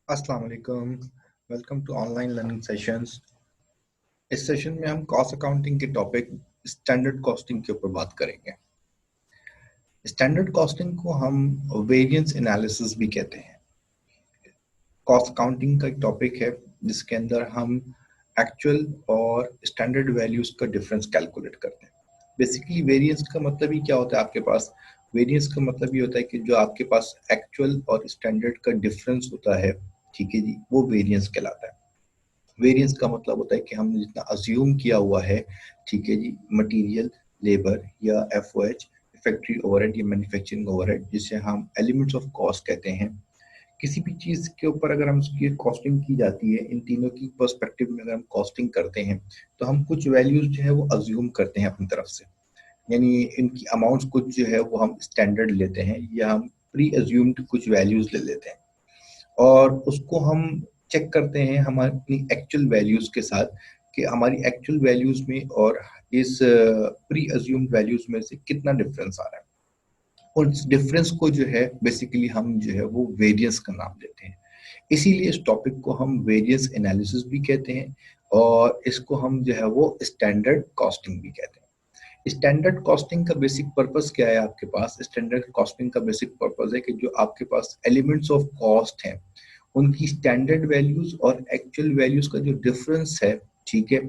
अस्सलाम वालेकुम। Welcome to online learning sessions. इस सेशन में हम कॉस्ट अकाउंटिंग के टॉपिक स्टैंडर्ड कॉस्टिंग के ऊपर बात करेंगे। स्टैंडर्ड कॉस्टिंग को हम वेरिएंस एनालिसिस भी कहते हैं। कॉस्ट अकाउंटिंग का एक टॉपिक है जिसके अंदर हम एक्चुअल और स्टैंडर्ड वैल्यूज का डिफरेंस कैलकुलेट करते हैं। बेसिकली वेरिएंस का मतलब ही क्या होता है आपके पास? वेरिएंस का मतलब ये होता है कि जो आपके पास एक्चुअल और स्टैंडर्ड का डिफरेंस होता है, ठीक है जी, वो वेरिएंस कहलाता है। वेरिएंस का मतलब होता है कि हमने जितना अज्यूम किया हुआ है, ठीक है जी, मटेरियल, लेबर या एफओएच, फैक्ट्री ओवरहेड या मैन्युफैक्चरिंग ओवरहेड, जिसे हम एलिमेंट्स ऑफ कॉस्ट कहते हैं। किसी भी चीज के ऊपर अगर हम उसकी कॉस्टिंग की जाती है, इन तीनों की पर्सपेक्टिव में अगर हम कॉस्टिंग करते हैं तो हम कुछ वैल्यूज जो है वो अज्यूम करते हैं अपनी तरफ से। यानी इनकी अमाउंट्स कुछ जो है वो हम स्टैंडर्ड लेते हैं या हम प्री अज्यूम्ड कुछ वैल्यूज ले लेते हैं और उसको हम चेक करते हैं हमारी अपनी एक्चुअल वैल्यूज के साथ कि हमारी एक्चुअल वैल्यूज में और इस प्री अज्यूम्ड वैल्यूज में से कितना डिफरेंस आ रहा है। और इस डिफरेंस को जो है बेसिकली हम जो है वो वेरिएंस का नाम देते हैं। इसीलिए इस टॉपिक को हम वेरिएंस एनालिसिस भी कहते हैं और इसको हम जो है वो स्टैंडर्ड कॉस्टिंग भी कहते हैं। स्टैंडर्ड कॉस्टिंग का बेसिक पर्पस क्या है आपके पास? स्टैंडर्ड कॉस्टिंग का बेसिक पर्पस है कि जो आपके पास एलिमेंट्स ऑफ कॉस्ट हैं उनकी स्टैंडर्ड वैल्यूज और एक्चुअल वैल्यूज का जो डिफरेंस है, ठीक है,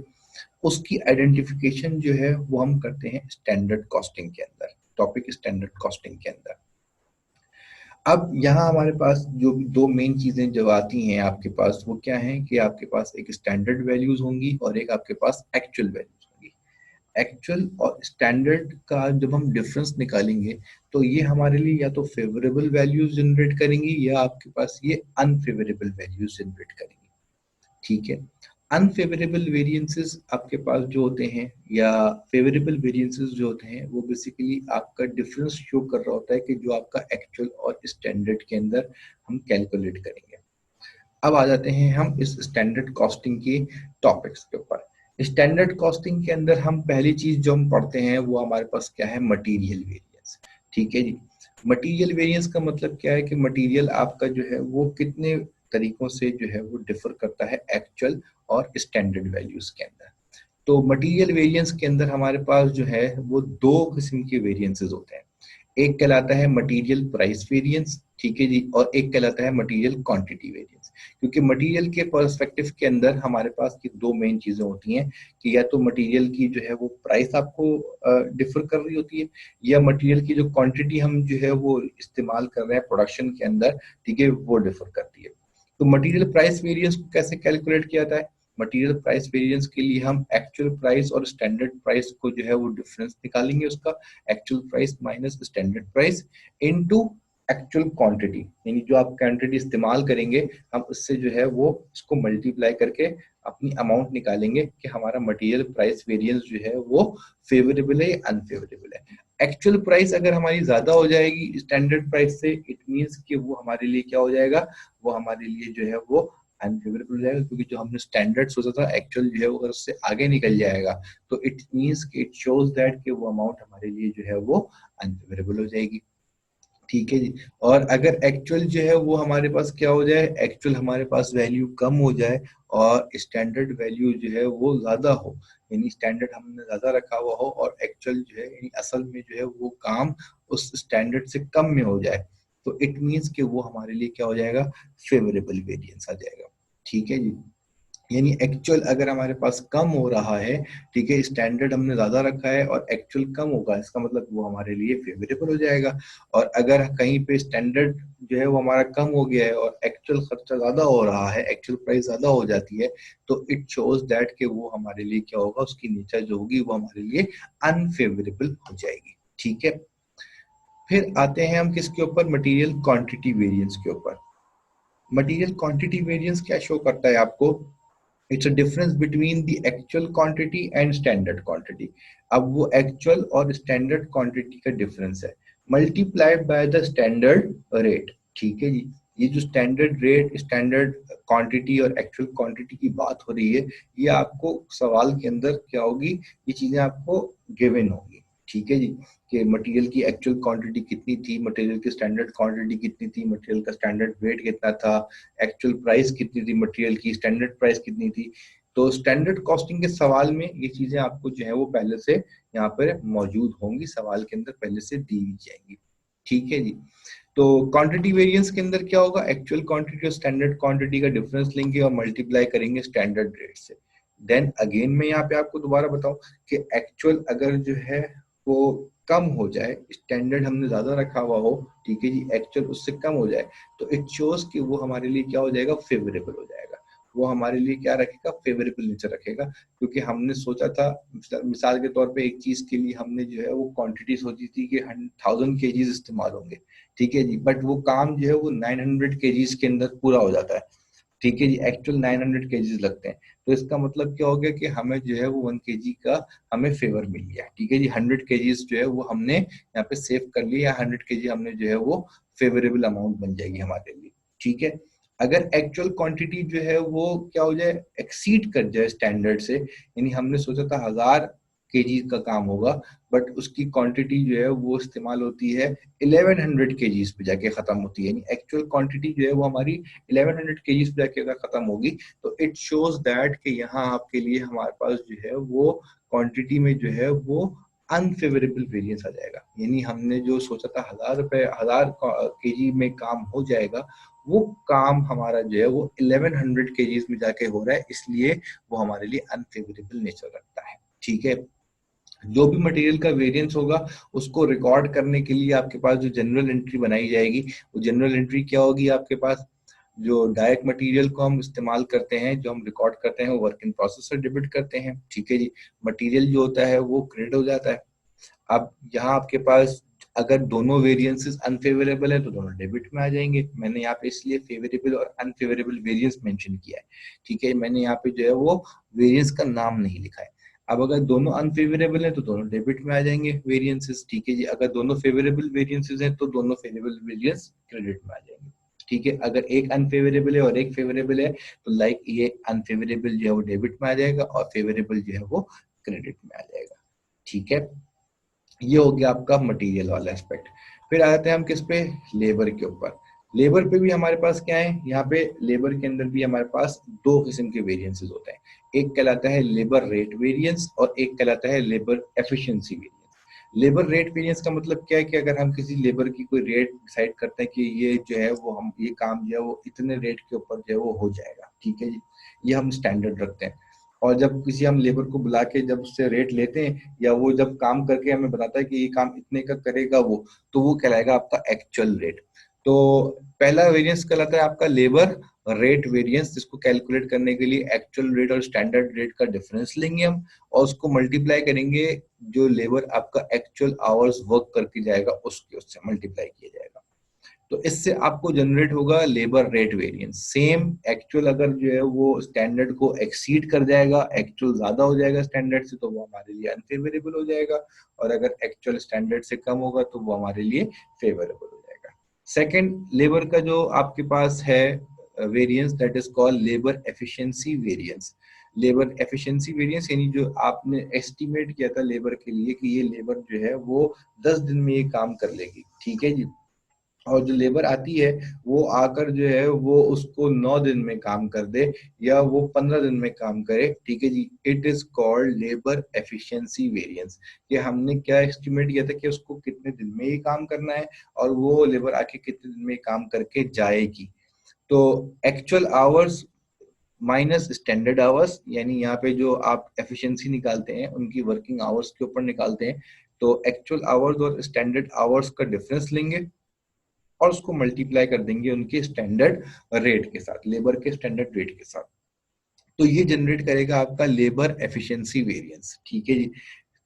उसकी आइडेंटिफिकेशन जो है वो हम करते हैं स्टैंडर्ड कॉस्टिंग के अंदर, टॉपिक स्टैंडर्ड कॉस्टिंग के अंदर। अब यहाँ हमारे पास जो दो मेन चीजें जो आती हैं आपके पास वो क्या है कि आपके पास एक स्टैंडर्ड वैल्यूज होंगी और एक आपके पास एक्चुअल वैल्यूज होंगी। एक्चुअल और स्टैंडर्ड का जब हम डिफरेंस निकालेंगे तो ये हमारे लिए या तो फेवरेबल वैल्यूज जनरेट करेंगी या आपके पास ये अनफेवरेबल वैल्यूज जनरेट करेंगी, ठीक है। अनफेवरेबल वेरिएंसेस आपके पास जो होते हैं या फेवरेबल वेरिएंसेस जो होते हैं वो बेसिकली आपका डिफरेंस शो कर रहा होता है कि जो आपका एक्चुअल और स्टैंडर्ड के अंदर हम कैलकुलेट करेंगे। अब आ जाते हैं हम इस स्टैंडर्ड कॉस्टिंग के टॉपिक्स के ऊपर। स्टैंडर्ड कॉस्टिंग के अंदर हम पहली चीज जो हम पढ़ते हैं वो हमारे पास क्या है? मटेरियल वेरिएंस, ठीक है जी। मटेरियल वेरिएंस का मतलब क्या है कि मटेरियल आपका जो है वो कितने तरीकों से जो है वो डिफर करता है एक्चुअल और स्टैंडर्ड वैल्यूज के अंदर। तो मटेरियल वेरिएंस के अंदर हमारे पास जो है वो दो किस्म के वेरिएंसेस होते हैं। एक कहलाता है मटेरियल प्राइस वेरिएंस, ठीक है जी, और एक कहलाता है मटेरियल क्वांटिटी वेरिएंस। क्योंकि मटेरियल के पर्सपेक्टिव के अंदर हमारे पास की दो मेन चीजें होती हैं कि या तो मटेरियल की जो है वो प्राइस आपको डिफर कर रही होती है या मटेरियल की जो क्वांटिटी हम जो है वो इस्तेमाल कर रहे हैं प्रोडक्शन के अंदर, ठीक है, वो डिफर करती है। तो मटेरियल प्राइस वेरिएंस को कैसे कैलकुलेट किया जाता है? मटेरियल प्राइस वेरिएंस के लिए हम एक्चुअल प्राइस और स्टैंडर्ड प्राइस को जो है वो डिफरेंस निकालेंगे उसका, actual price minus standard price into actual quantity, यानी जो आप क्वांटिटी इस्तेमाल करेंगे हम उससे जो है वो इसको मल्टीप्लाई करके अपनी अमाउंट निकालेंगे कि हमारा मटेरियल प्राइस वेरिएंस जो है वो फेवरेबल है या अनफेवरेबल है। एक्चुअल प्राइस अगर हमारी ज्यादा हो जाएगी स्टैंडर्ड प्राइस से, इट मींस कि वो हमारे लिए क्या हो जाएगा? वो हमारे लिए जो है वो अनफेवरेबल हो जाएगा, क्योंकि जो हमने स्टैंडर्ड सोचा था एक्चुअल जो है वो अगर उससे आगे निकल जाएगा तो इट मींस कि इट शोज दैट कि वो अमाउंट हमारे लिए जो है वो अनफेवरेबल हो जाएगी, ठीक है जी। और अगर एक्चुअल जो है वो हमारे पास क्या हो जाए? एक्चुअल हमारे पास वैल्यू कम हो जाए और स्टैंडर्ड वैल्यू जो है वो ज्यादा हो, यानी स्टैंडर्ड हमने ज्यादा रखा हुआ हो और एक्चुअल जो है यानी असल में जो है वो काम उस स्टैंडर्ड से कम में हो जाए, तो इट मीन्स कि वो हमारे लिए क्या हो जाएगा? फेवरेबल वेरिएंस आ जाएगा, ठीक है जी। यानी एक्चुअल अगर हमारे पास कम हो रहा है, ठीक है, स्टैंडर्ड हमने ज्यादा रखा है और एक्चुअल कम होगा, इसका मतलब वो हमारे लिए फेवरेबल हो जाएगा। और अगर कहीं पे स्टैंडर्ड जो है वो हमारा कम हो गया है और एक्चुअल खर्चा ज्यादा हो रहा है, एक्चुअल प्राइस ज्यादा हो जाती है, तो इट शोज दैट कि वो हमारे लिए क्या होगा? उसकी नेचर जो होगी वो हमारे लिए अनफेवरेबल हो जाएगी, ठीक है। फिर आते हैं हम किसके ऊपर? मटेरियल क्वांटिटी वेरिएंस के ऊपर। मटेरियल क्वांटिटी वेरिएंस क्या शो करता है आपको? It's a difference between the actual quantity and standard quantity. अब वो एक्चुअल और स्टैंडर्ड क्वांटिटी का डिफरेंस है multiplied by the standard rate, ठीक है जी। ये जो स्टैंडर्ड रेट, स्टैंडर्ड क्वांटिटी और एक्चुअल क्वांटिटी की बात हो रही है, ये आपको सवाल के अंदर क्या होगी? ये चीजें आपको गिवन होगी, ठीक है जी, कि मटेरियल की एक्चुअल क्वांटिटी कितनी थी, मटेरियल की स्टैंडर्ड क्वांटिटी कितनी थी, मटेरियल का स्टैंडर्ड वेट कितना था, एक्चुअल प्राइस कितनी थी मटेरियल की, स्टैंडर्ड प्राइस कितनी थी। तो स्टैंडर्ड कॉस्टिंग के सवाल में ये चीजें आपको जो है वो पहले से यहाँ पर मौजूद होंगी, सवाल के अंदर पहले से दी जाएंगी। ठीक है जी। तो क्वांटिटी वेरिएंस के अंदर क्या होगा, एक्चुअल क्वांटिटी और स्टैंडर्ड क्वांटिटी का डिफरेंस लेंगे और मल्टीप्लाई करेंगे स्टैंडर्ड रेट से। देन अगेन मैं यहाँ पे आपको दोबारा बताऊं कि एक्चुअल अगर जो है वो कम हो जाए, स्टैंडर्ड हमने ज्यादा रखा हुआ हो, ठीक है जी, एक्चुअल उससे कम हो जाए, तो इट शोज कि वो हमारे लिए क्या हो जाएगा, फेवरेबल हो जाएगा। वो हमारे लिए क्या रखेगा, फेवरेबल नेचर रखेगा, क्योंकि हमने सोचा था, मिसाल के तौर पे एक चीज के लिए हमने जो है वो क्वांटिटी सोची थी कि 1000 केजीज इस्तेमाल होंगे, ठीक है जी, बट वो काम जो है वो 900 केजीज के अंदर पूरा हो जाता है, ठीक है जी, एक्चुअल 900 केजीज लगते हैं। तो इसका मतलब क्या हो गया कि हमें जो है वो 1 केजी का हमें फेवर मिल गया, ठीक है जी, 100 केजीज जो है वो हमने यहाँ पे सेव कर लिया, 100 केजी हमने जो है वो फेवरेबल अमाउंट बन जाएगी हमारे लिए। ठीक है, अगर एक्चुअल क्वांटिटी जो है वो क्या हो जाए, एक्सीड कर जाए स्टैंडर्ड से, यानी हमने सोचा था 1000 केजी का काम होगा, बट उसकी क्वांटिटी जो है वो इस्तेमाल होती है 1100 केजीज पे जाके खत्म होती है, यानी एक्चुअल क्वांटिटी जो है वो हमारी 1100 केजीज पे जाके अगर खत्म होगी, तो इट शोज दैट कि यहाँ आपके लिए हमारे पास जो है वो क्वांटिटी में जो है वो अनफेवरेबल वेरिएंस आ जाएगा, यानी हमने जो सोचा था 1000 केजी में काम हो जाएगा, वो काम हमारा जो है वो 1100 केजीज में जाके हो रहा है, इसलिए वो हमारे लिए अनफेवरेबल नेचर रखता है। ठीक है, जो भी मटेरियल का वेरिएंस होगा उसको रिकॉर्ड करने के लिए आपके पास जो जनरल एंट्री बनाई जाएगी, वो जनरल एंट्री क्या होगी आपके पास, जो डायरेक्ट मटेरियल को हम इस्तेमाल करते हैं, जो हम रिकॉर्ड करते हैं, वो वर्क इन प्रोसेस से डेबिट करते हैं। ठीक है जी, मटेरियल जो होता है वो क्रेडिट हो जाता है। अब यहाँ आपके पास अगर दोनों वेरिएंसेस अनफेवरेबल है तो दोनों डेबिट में आ जाएंगे, मैंने यहाँ पे इसलिए फेवरेबल और अनफेवरेबल वेरिएंस मेंशन किया है। ठीक है, मैंने यहाँ पे जो है वो वेरिएंस का नाम नहीं लिखा है। अब अगर दोनों अनफेवरेबल है तो दोनों डेबिट में आ जाएंगे वेरिएंसेस। ठीक है जी, अगर दोनों फेवरेबल वेरिएंसेस हैं तो दोनों फेवरेबल वेरिएंस क्रेडिट में आ जाएंगे। ठीक है, अगर एक अनफेवरेबल है और एक फेवरेबल है तो लाइक ये अनफेवरेबल जो है वो डेबिट में आ जाएगा और फेवरेबल जो है वो क्रेडिट में आ जाएगा। ठीक है, ये हो गया आपका मटेरियल वाला एस्पेक्ट। फिर आ जाते हैं हम किस पे, लेबर के ऊपर। लेबर पे भी हमारे पास क्या है, यहाँ पे लेबर के अंदर भी हमारे पास दो किस्म के वेरिएंसेस होते हैं, एक कहलाता है लेबर रेट वेरिएंस और एक कहलाता है labour efficiency variance. Labour rate variance का मतलब क्या है कि अगर हम किसी लेबर की कोई रेट डिसाइड करते हैं कि ये जो है वो हम ये काम जो है वो इतने रेट के ऊपर जो है वो हो जाएगा, ठीक है जी, ये हम स्टैंडर्ड रखते हैं। और जब किसी हम लेबर को बुला के जब उससे रेट लेते हैं या वो जब काम करके हमें बताता है कि ये काम इतने का करेगा वो, तो वो कहलाएगा आपका एक्चुअल रेट। तो पहला वेरिएंस कहलाता है आपका लेबर रेट वेरिएंस, जिसको कैलकुलेट करने के लिए एक्चुअल रेट और स्टैंडर्ड रेट का डिफरेंस लेंगे हम और उसको मल्टीप्लाई करेंगे, जो लेबर आपका एक्चुअल आवर्स वर्क करके जाएगा उसके उससे मल्टीप्लाई किया जाएगा, तो इससे आपको जनरेट होगा labour rate variance. Same actual अगर जो है वो स्टैंडर्ड को एक्सीड कर जाएगा, एक्चुअल ज्यादा हो जाएगा स्टैंडर्ड से, तो वो हमारे लिए अनफेवरेबल हो जाएगा, और अगर एक्चुअल स्टैंडर्ड से कम होगा तो वो हमारे लिए फेवरेबल हो जाएगा। सेकंड, लेबर का जो आपके पास है variance, that is called labour efficiency variance. Labour efficiency variance यानी जो आपने एस्टिमेट किया था लेबर के लिए कि ये लेबर जो है वो 10 दिन में ये काम कर लेगी, ठीक है जी, और जो लेबर आती है वो आकर जो है वो उसको 9 दिन में काम कर दे या वो 15 दिन में काम करे, ठीक है जी, it is called labour efficiency variance. ये हमने क्या एस्टिमेट किया था कि उसको कितने दिन में ये काम करना है और वो लेबर आके कितने दिन में काम करके जाएगी। तो actual hours minus standard hours, यानी यहाँ पे जो आप एफिशिएंसी निकालते हैं उनकी वर्किंग आवर्स के ऊपर निकालते हैं, तो एक्चुअल आवर्स और स्टैंडर्ड आवर्स का डिफरेंस लेंगे और उसको मल्टीप्लाई कर देंगे उनके स्टैंडर्ड रेट के साथ, लेबर के स्टैंडर्ड रेट के साथ, तो ये जनरेट करेगा आपका लेबर एफिशिएंसी वेरिएंस। ठीक है जी,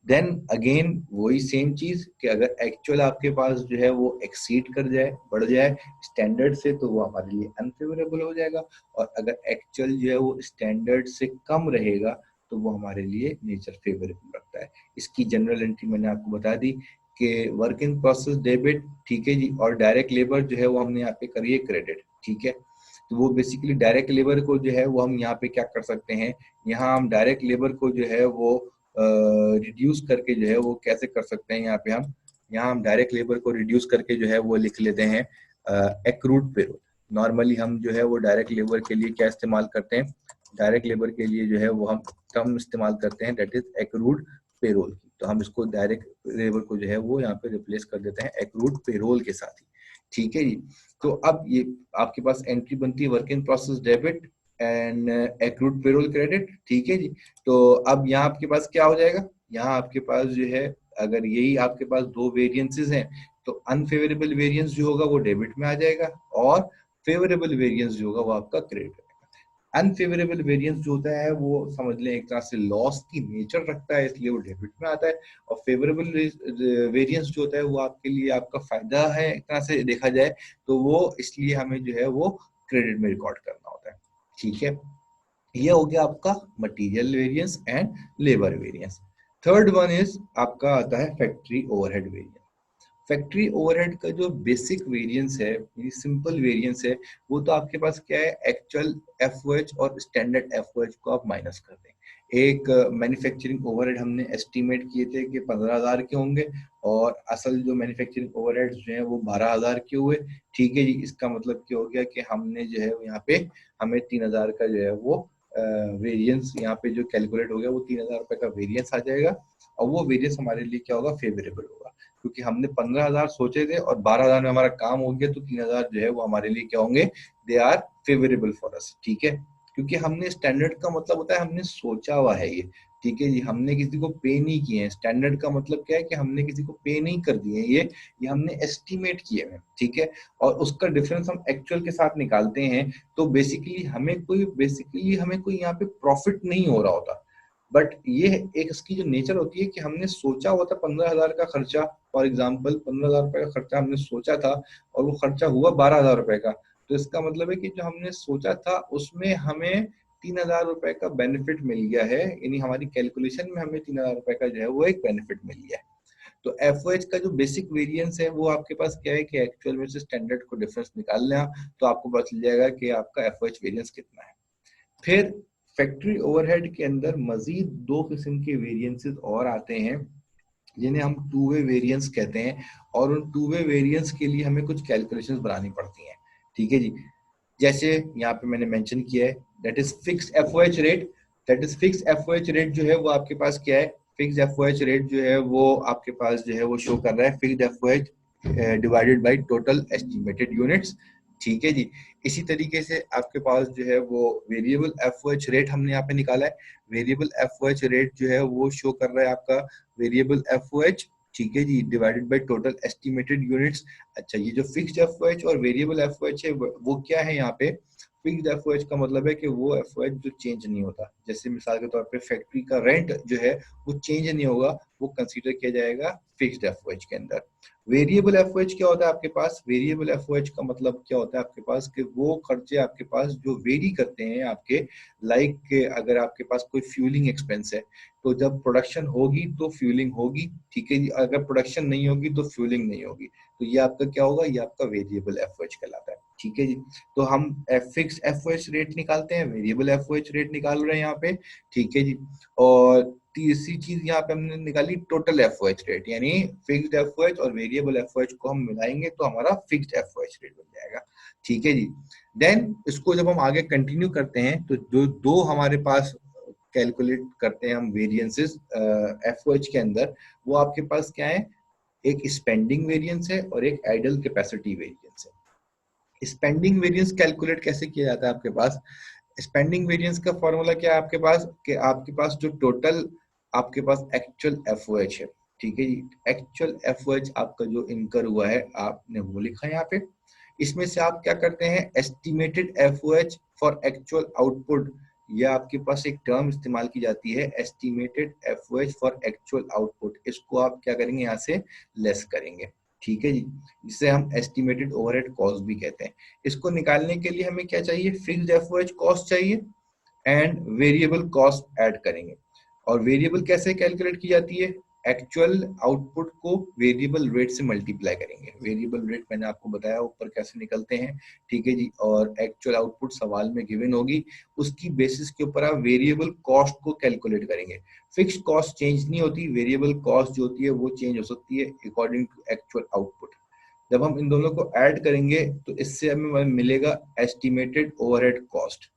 देन अगेन वही सेम चीज कि अगर एक्चुअल आपके पास जो है वो एक्सीड कर जाए, बढ़ जाए स्टैंडर्ड से, तो वो हमारे लिए अनफेवरेबल हो जाएगा, और अगर एक्चुअल जो है वो स्टैंडर्ड से कम रहेगा तो वो हमारे लिए नेचर फेवरेबल रखता है। इसकी जनरल एंट्री मैंने आपको बता दी कि वर्क इन प्रोसेस डेबिट, ठीक है जी, और डायरेक्ट लेबर जो है वो हमने यहाँ पे करी है क्रेडिट। ठीक है, तो वो बेसिकली डायरेक्ट लेबर को जो है वो हम यहाँ पे क्या कर सकते हैं, यहाँ हम डायरेक्ट लेबर को जो है वो रिड्यूस करके जो है वो कैसे कर सकते हैं, यहाँ हम डायरेक्ट लेबर को रिड्यूस करके जो है वो लिख लेते हैं एक्रूड पेरोल। नॉर्मली हम जो है वो डायरेक्ट लेबर के लिए क्या इस्तेमाल करते हैं, डायरेक्ट लेबर के लिए जो है वो हम टर्म इस्तेमाल करते हैं दैट इज एक्रूड पेरोल। तो हम इसको डायरेक्ट लेबर को जो है वो यहाँ पे रिप्लेस कर देते हैं एक्रूड पेरोल के साथ ही। ठीक है जी। तो अब ये आपके पास एंट्री बनती है work in process debit and accrued payroll credit. ठीक है जी। तो अब यहाँ आपके पास क्या हो जाएगा, यहाँ आपके पास जो है अगर यही आपके पास दो वेरिएंसेस हैं तो अनफेवरेबल वेरिएंस जो होगा वो डेबिट में आ जाएगा और फेवरेबल वेरिएंस जो होगा वो आपका क्रेडिट। अनफेवरेबल वेरिएंस जो होता है वो समझ लें एक तरह से लॉस की नेचर रखता है, इसलिए वो डेबिट में आता है। और फेवरेबल वेरिएंस जो होता है वो आपके लिए आपका फायदा है एक तरह से देखा जाए, तो वो इसलिए हमें जो है वो क्रेडिट में रिकॉर्ड करना होता है। ठीक है, ये हो गया आपका material variance and labour variance. Third one is आपका आता है factory overhead variance. Factory overhead का जो बेसिक वेरिएंस है, सिंपल वेरिएंस है, वो तो आपके पास क्या है, एक्चुअल एफओएच और स्टैंडर्ड एफओएच को आप माइनस कर दें। एक मैन्युफैक्चरिंग ओवरहेड हमने एस्टिमेट किए थे कि 15,000 के होंगे और असल जो मैन्युफैक्चरिंग ओवरहेड्स जो है वो 12,000 के हुए। ठीक है जी, इसका मतलब क्या हो गया कि हमने जो है यहाँ पे हमें 3,000 का जो है वो वेरिएंस यहाँ पे जो कैलकुलेट हो गया वो 3,000 रुपए का वेरिएंस आ जाएगा। और वो वेरिएंस हमारे लिए क्या होगा, फेवरेबल होगा, क्योंकि हमने 15,000 सोचे थे और 12,000 में हमारा काम हो गया, तो 3,000 जो है वो हमारे लिए क्या होंगे, they are favourable for us. ठीक है, क्योंकि हमने स्टैंडर्ड का मतलब होता है हमने सोचा हुआ है ये। ठीक है जी, हमने किसी को पे नहीं किए हैं। स्टैंडर्ड का मतलब क्या है कि हमने किसी को पे नहीं कर दिए ये हमने एस्टिमेट किए हैं। ठीक है, और उसका डिफरेंस हम एक्चुअल के साथ निकालते हैं, तो बेसिकली हमें कोई यहाँ पे प्रॉफिट नहीं हो रहा होता। बट ये एक इसकी जो नेचर होती है कि हमने सोचा हुआ था 15,000 का खर्चा, फॉर एग्जाम्पल 15,000 रुपए का खर्चा हमने सोचा था और वो खर्चा हुआ 12,000 रुपए का, तो इसका मतलब है कि जो हमने सोचा था उसमें हमें 3,000 रुपए का बेनिफिट मिल गया है, यानी हमारी कैलकुलेशन में हमें 3,000 रुपए का जो है वो एक बेनिफिट मिल गया है। तो एफओएच का जो बेसिक वेरिएंस है वो आपके पास क्या है कि एक्चुअल में से स्टैंडर्ड को डिफरेंस निकाल लें तो आपको पता चल जाएगा कि आपका एफओएच वेरिएंस कितना है। फिर फैक्ट्री ओवरहेड के अंदर मजीद दो किस्म के वेरिएंसेस और आते हैं जिन्हें हम टू वे वेरिएंस कहते हैं, और उन टू वे वेरिएंस के लिए हमें कुछ कैलकुलेशंस बनानी पड़ती हैं। ठीक है जी, जैसे यहाँ पे मैंने मेंशन किया है that is fixed FOH rate. That is fixed FOH rate जो है वो आपके पास क्या है, फिक्स्ड एफओएच रेट जो है वो आपके पास जो है वो शो कर रहा है fixed FOH divided by total estimated units. ठीक है जी, इसी तरीके से आपके पास जो है वो वेरिएबल एफओएच रेट हमने यहाँ पे निकाला है। वेरिएबल एफओएच रेट जो है वो शो कर रहा है आपका वेरिएबल एफओएच, ठीक है जी, divided by total estimated units. अच्छा, ये जो फिक्स्ड एफओएच और वेरिएबल एफओएच है वो क्या है, यहाँ पे फिक्स्ड एफओएच का मतलब है कि वो एफओएच जो चेंज नहीं होता। जैसे मिसाल के तौर पे फैक्ट्री का रेंट जो है वो चेंज नहीं होगा, वो कंसीडर किया जाएगा फिक्स्ड एफओएच के अंदर। वेरिएबल एफओएच क्या होता है आपके पास, वेरिएबल एफओएच का मतलब क्या होता है आपके पास कि वो खर्चे आपके पास जो वेरी करते हैं आपके, लाइक अगर आपके पास कोई फ्यूलिंग एक्सपेंस है तो जब प्रोडक्शन होगी तो फ्यूलिंग होगी। ठीक है जी, अगर प्रोडक्शन नहीं होगी तो फ्यूलिंग नहीं होगी, तो ये आपका क्या होगा, ये आपका वेरिएबल एफओएच कहलाता है। ठीक है जी, तो हम फिक्स एफओएच रेट निकालते हैं, वेरिएबल एफओएच रेट निकाल रहे हैं यहाँ पे। ठीक है जी, और तीसरी चीज यहाँ पे हमने निकाली टोटल एफओएच रेट, यानी फिक्स्ड एफओएच और वेरिएबल एफओएच को हम मिलाएंगे तो हमारा फिक्स्ड एफओएच रेट बन जाएगा। ठीक है जी, देन इसको जब हम आगे कंटिन्यू करते हैं तो जो दो हमारे पास कैलकुलेट करते हैं हम वेरिएंसेस एफओएच के अंदर, वो आपके पास क्या है, एक स्पेंडिंग वेरिएंस है और एक आइडल कैपेसिटी वेरिएंस है। स्पेंडिंग वेरिएंस कैलकुलेट कैसे किया जाता है आपके पास, स्पेंडिंग वेरिएंस का फॉर्मूला क्या है आपके पास कि आपके पास जो टोटल आपके पास एक्चुअल एफओएच है, ठीक है जी, एक्चुअल एफओएच आपका जो इनकर हुआ है आपने वो लिखा है यहाँ पे। इसमें से आप क्या करते हैं, estimated FOH for actual output, यह आपके पास एक टर्म इस्तेमाल की जाती है estimated FOH for actual output, इसको आप क्या करेंगे यहाँ से लेस करेंगे। ठीक है जी, जिसे हम एस्टिमेटेड ओवरहेड कॉस्ट भी कहते हैं। इसको निकालने के लिए हमें क्या चाहिए, फिक्स्ड एफओएच कॉस्ट चाहिए एंड वेरिएबल कॉस्ट ऐड करेंगे। और वेरिएबल कैसे कैलकुलेट की जाती है, एक्चुअल आउटपुट को वेरिएबल रेट से मल्टीप्लाई करेंगे। वेरिएबल रेट मैंने आपको बताया ऊपर कैसे निकलते हैं, ठीक है जी। और एक्चुअल आउटपुट सवाल में गिवन होगी, उसकी बेसिस के ऊपर आप वेरिएबल कॉस्ट को कैलकुलेट करेंगे। फिक्स्ड कॉस्ट चेंज नहीं होती, वेरिएबल कॉस्ट जो होती है वो चेंज हो सकती है अकॉर्डिंग टू एक्चुअल आउटपुट। जब हम इन दोनों को ऐड करेंगे तो इससे हमें मिलेगा estimated overhead cost.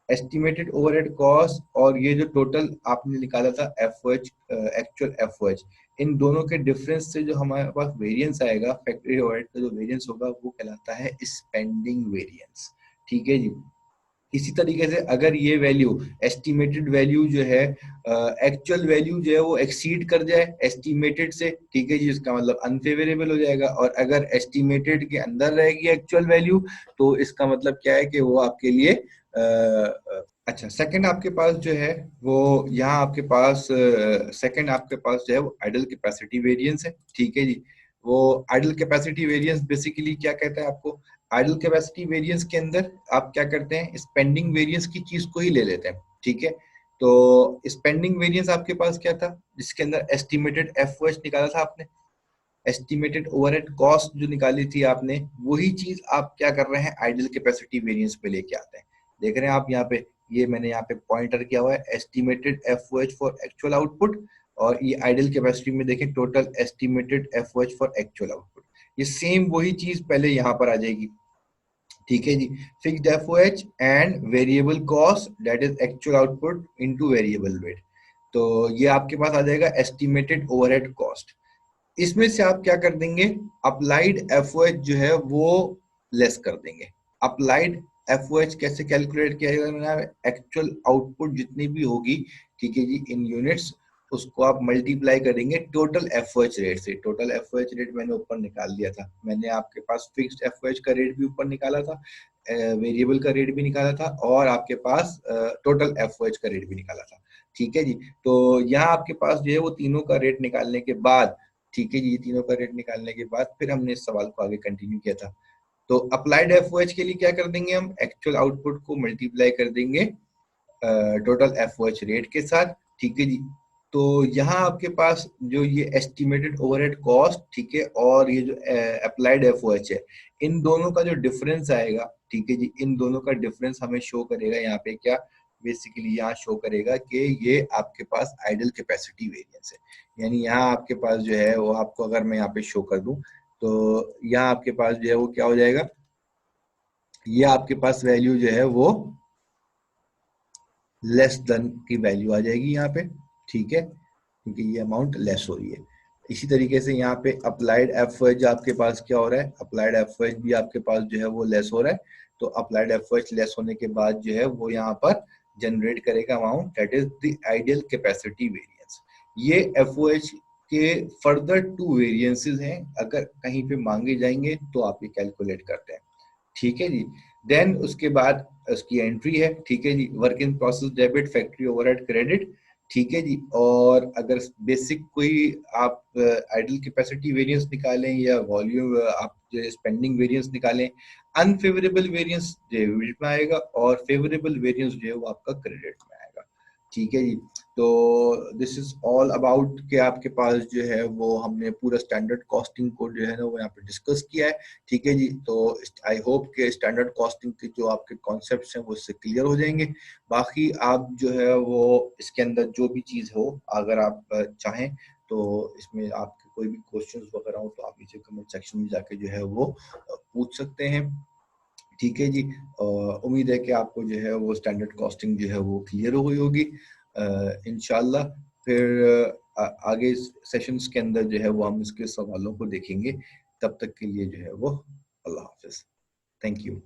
Estimated overhead cost और ये जो टोटल आपने निकाला था एफओएच, एक्चुअल एफओएच, इन दोनों के डिफरेंस से जो हमारे पास वेरिएंस आएगा, फैक्ट्री ओवरहेड का जो वेरिएंस होगा वो कहलाता है स्पेंडिंग वेरिएंस, ठीक है जी। इसी तरीके से अगर ये वैल्यू एस्टिमेटेड वैल्यू जो है एक्चुअल वैल्यू जो है वो एक्सीड कर जाए एस्टिमेटेड से, ठीक है जी, इसका मतलब अनफेवरेबल हो जाएगा। और अगर एस्टिमेटेड के अंदर रहेगी एक्चुअल वैल्यू तो इसका मतलब क्या है कि वो आपके लिए अच्छा। सेकंड आपके पास जो है वो यहाँ आपके पास सेकंड आपके पास जो है वो आइडल कैपेसिटी वेरिएंस है, ठीक है जी। वो आइडल कैपेसिटी वेरिएंस बेसिकली क्या कहता है आपको, आइडल कैपेसिटी वेरिएंस के अंदर आप क्या करते हैं, स्पेंडिंग वेरिएंस की चीज को ही ले लेते हैं, ठीक है। तो स्पेंडिंग वेरिएंस आपके पास क्या था, जिसके अंदर एस्टिमेटेड एफओएच निकाला था आपने, एस्टिमेटेड ओवरहेड कॉस्ट जो निकाली थी आपने, वही चीज आप क्या कर रहे हैं आइडल कैपेसिटी वेरिएंस पे लेके आते हैं। देख रहे हैं आप यहाँ पे, ये मैंने यहाँ पे पॉइंटर किया हुआ है estimated FOH for actual output, और ये आइडल कैपेसिटी में देखें total estimated FOH for actual output. ये सेम वही चीज पहले यहाँ पर आ जाएगी, ठीक है जी। Fixed FOH and variable cost that is actual output into variable weight. तो ये आपके पास आ जाएगा एस्टिमेटेड ओवरहेड कॉस्ट। इसमें से आप क्या कर देंगे, अप्लाइड एफओएच जो है वो लेस कर देंगे। अप्लाइड एफओएच कैसे कैलकुलेट किया जाएगा, एक्चुअल आउटपुट जितनी भी होगी, ठीक है जी, इन यूनिट्स, उसको आप मल्टीप्लाई करेंगे टोटल एफओएच रेट से। टोटल एफओएच रेट मैंने ऊपर निकाल दिया था, मैंने आपके पास फिक्स्ड एफओएच का रेट भी ऊपर निकाला था, वेरिएबल का रेट भी निकाला था, और आपके पास टोटल एफओएच का रेट भी निकाला था, ठीक है जी। तो यहाँ आपके पास जो है वो तीनों का रेट निकालने के बाद, ठीक है जी, तीनों का रेट निकालने के बाद फिर हमने इस सवाल को आगे कंटिन्यू किया था। तो अप्लाइड एफओएच के लिए क्या कर देंगे, हम एक्चुअल आउटपुट को मल्टीप्लाई कर देंगे टोटल एफओएच रेट के साथ, ठीक है जी। तो यहाँ आपके पास जो ये एस्टिमेटेड ओवरहेड कॉस्ट, ठीक है, और ये जो अप्लाइड एफओएच है, इन दोनों का जो डिफरेंस आएगा, ठीक है जी, इन दोनों का डिफरेंस हमें शो करेगा यहाँ पे क्या, बेसिकली यहाँ शो करेगा कि ये आपके पास आइडल कैपेसिटी वेरिएंस है। यानी यहाँ आपके पास जो है वो आपको अगर मैं यहाँ पे शो कर दूं तो यहाँ आपके पास जो है वो क्या हो जाएगा, ये आपके पास वैल्यू जो है वो लेस देन की वैल्यू आ जाएगी यहाँ पे, ठीक है, क्योंकि ये अमाउंट लेस हो रही है। इसी तरीके से यहाँ पे अप्लाइड एफओएच आपके पास क्या हो रहा है, अप्लाइड एफओएच भी आपके पास जो है वो लेस हो रहा है। तो अप्लाइड एफओएच लेस होने के बाद जो है वो यहाँ पर जनरेट करेगा amount that is the ideal capacity variance. ये एफओएच के फर्दर टू वेरिएंसेस हैं, अगर कहीं पे मांगे जाएंगे तो आप ये कैलकुलेट करते हैं, ठीक है जी। देन उसके बाद उसकी एंट्री है, ठीक है जी, work in process debit, factory overhead credit, ठीक है जी। और अगर बेसिक कोई आप आइडल कैपेसिटी वेरिएंस निकालें या वॉल्यूम आप जो स्पेंडिंग वेरिएंस निकालें, अनफेवरेबल वेरिएंस डेबिट में आएगा और फेवरेबल वेरिएंस जो है वो आपका क्रेडिट में आएगा, ठीक है जी। तो दिस इज ऑल अबाउट कि आपके पास जो है वो हमने पूरा स्टैंडर्ड कॉस्टिंग को जो है ना वो यहाँ पे डिस्कस किया है, ठीक है जी। तो आई होप कि स्टैंडर्ड कॉस्टिंग के जो आपके कॉन्सेप्ट्स हैं वो इससे क्लियर हो जाएंगे। बाकी आप जो है वो इसके अंदर जो भी चीज़ हो, अगर आप चाहें तो इसमें आपके कोई भी क्वेश्चंस वगैरह हो तो आप नीचे कमेंट सेक्शन में जाके जो है वो पूछ सकते हैं, ठीक है जी। उम्मीद है कि आपको जो है वो स्टैंडर्ड कॉस्टिंग जो है वो क्लियर हो गई होगी इंशाल्लाह। फिर आगे सेशंस के अंदर जो है वो हम इसके सवालों को देखेंगे। तब तक के लिए जो है वो अल्लाह हाफिज, थैंक यू।